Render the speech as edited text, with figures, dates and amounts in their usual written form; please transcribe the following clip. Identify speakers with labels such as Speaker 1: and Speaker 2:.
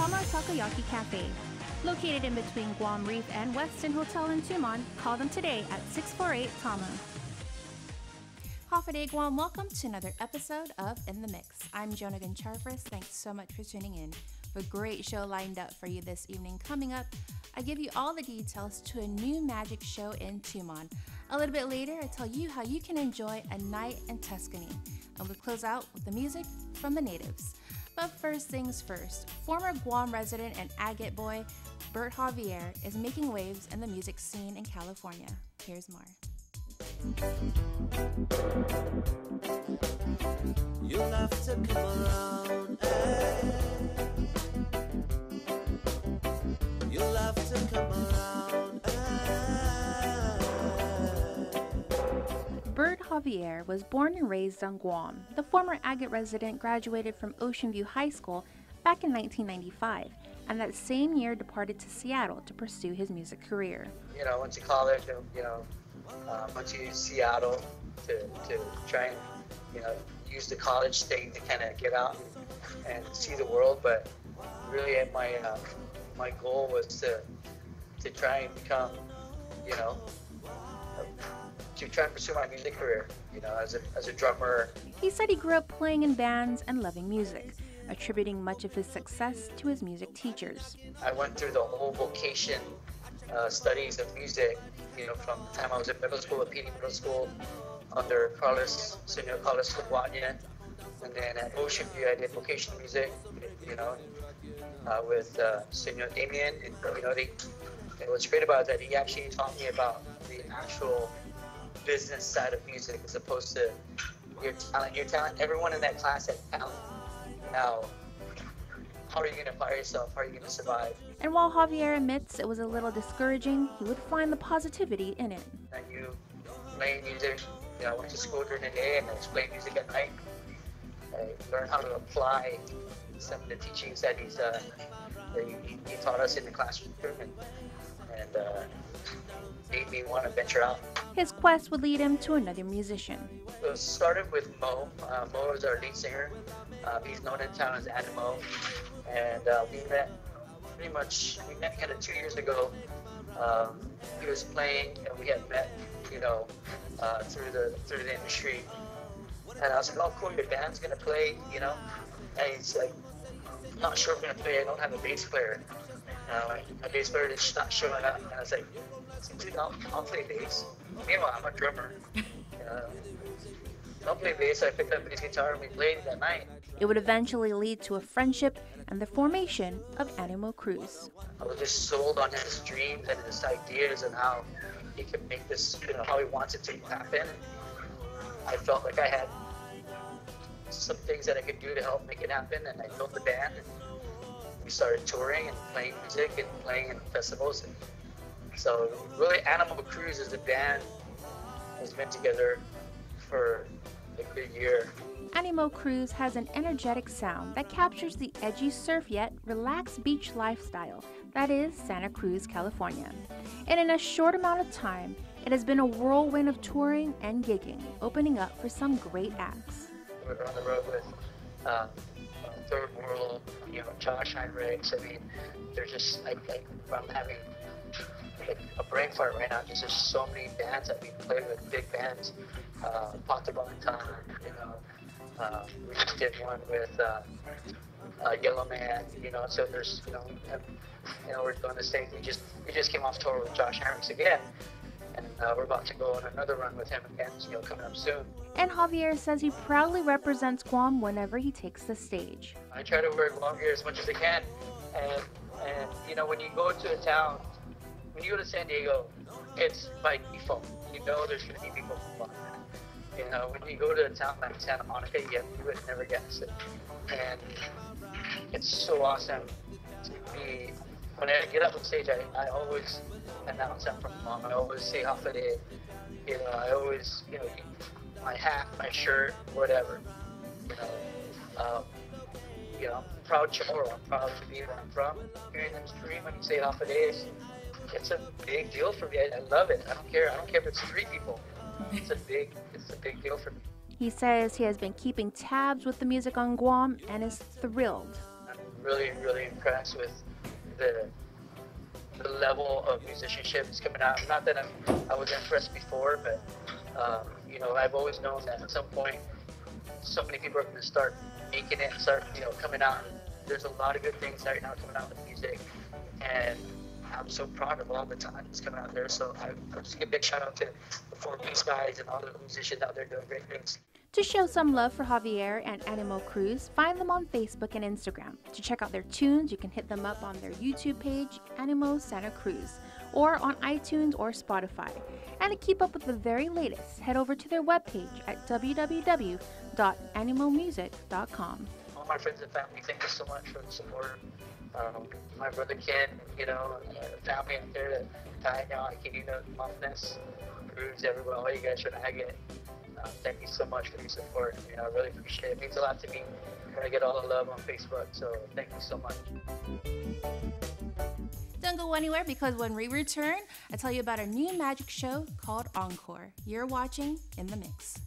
Speaker 1: Tama Takoyaki Cafe. Located in between Guam Reef and Westin Hotel in Tumon, call them today at 648-TAMA.
Speaker 2: Hafa Guam, welcome to another episode of In the Mix. I'm Jonah Goncharfris. Thanks so much for tuning in. We have a great show lined up for you this evening. Coming up, I give you all the details to a new magic show in Tumon. A little bit later, I tell you how you can enjoy a night in Tuscany. And we'll close out with the music from the natives. But first things first, former Guam resident and Agat boy, Bert Javier, is making waves in the music scene in California. Here's more.
Speaker 3: You'll have to come around, You'll have to come around,
Speaker 1: Bert Javier was born and raised on Guam. The former Agat resident graduated from Oceanview High School back in 1995, and that same year departed to Seattle to pursue his music career.
Speaker 4: Went to college, went to Seattle to try and, use the college thing to kind of get out and see the world. But really, my goal was to try and become, to try and pursue my music career, as a drummer.
Speaker 1: He said he grew up playing in bands and loving music, attributing much of his success to his music teachers.
Speaker 4: I went through the whole vocation studies of music, from the time I was in middle school at PD Middle School under Senior Carlos Guanya, and then at Oceanview I did vocational music, with Senior Damien, and and what's great about that, he actually taught me about the actual business side of music as opposed to your talent. Everyone in that class had talent. Now, how are you going to fire yourself? How are you going to survive?
Speaker 1: And while Javier admits it was a little discouraging, he would find the positivity in it.
Speaker 4: And you play music, I went to school during the day and I play music at night. I learned how to apply some of the teachings that he taught us in the classroom, and made me want to venture out.
Speaker 1: His quest would lead him to another musician.
Speaker 4: It started with Mo. Mo is our lead singer. He's known in town as Animo. And we met kind of 2 years ago. He was playing and we had met, through the industry. And I was like, oh cool, your band's gonna play, And he's like, I'm not sure if we're gonna play, I don't have a bass player. My bass player is just not showing up. And I was like, dude, I'll play bass. Meanwhile, I'm a drummer. I'll play bass. I picked up bass guitar and we played that night.
Speaker 1: It would eventually lead to a friendship and the formation of Animo Cruz.
Speaker 4: I was just sold on his dreams and his ideas and how he could make this, how he wants it to happen. I felt like I had some things that I could do to help make it happen, and I built the band. And we started touring and playing music and playing in festivals. And so really, Animo Cruz as a band has been together for a good year.
Speaker 1: Animo Cruz has an energetic sound that captures the edgy surf yet relaxed beach lifestyle that is Santa Cruz, California. And in a short amount of time, it has been a whirlwind of touring and gigging, opening up for some great acts.
Speaker 4: We're on the road with Third World, Josh Heinrichs. I mean, they're just, I'm having a brain fart right now. There's just so many bands that we play with, big bands. Pata Bontan, we just did one with Yellow Man, so there's, we're going to say we just came off tour with Josh Heinrichs again, and we're about to go on another run with him again, coming up soon.
Speaker 1: And Javier says he proudly represents Guam whenever he takes the stage.
Speaker 4: I try to wear Guam gear as much as I can, and when you go to a town, when you go to San Diego, it's by default. There's going to be people from Guam. When you go to a town like Santa Monica, you would never guess it. And it's so awesome to be, when I get up on stage, I always announce I'm from Guam. I always say Hafa de. I always, my hat, my shirt, whatever. I'm proud Chamorro. I'm proud to be where I'm from. Hearing them scream when you say Hafa de, it's a big deal for me. I love it. I don't care if it's 3 people. It's a big deal for me.
Speaker 1: He says he has been keeping tabs with the music on Guam and is thrilled.
Speaker 4: I'm really, really impressed with the level of musicianship that's coming out. Not that I was impressed before, but you know, I've always known that at some point, so many people are going to start making it and start, you know, coming out. And there's a lot of good things right now coming out with music, and I'm so proud of all the talent that's coming out there. So I'm just gonna give a big shout out to the 4-piece guys and all the musicians out there doing great things.
Speaker 1: To show some love for Javier and Animo Cruz, find them on Facebook and Instagram. To check out their tunes, you can hit them up on their YouTube page, Animo Santa Cruz, or on iTunes or Spotify. And to keep up with the very latest, head over to their webpage at www.animomusic.com.
Speaker 4: All my friends and family, thank you so much for the support. My brother Ken, you know, family out there, Tanya, Kirina, Montness, Cruz, everyone, all you guys from Agat. Thank you so much for your support. You know, I really appreciate it. It means a lot to me when I get all the love on Facebook. So thank you so much.
Speaker 2: Don't go anywhere, because when we return, I tell you about a new magic show called Encore. You're watching In the Mix.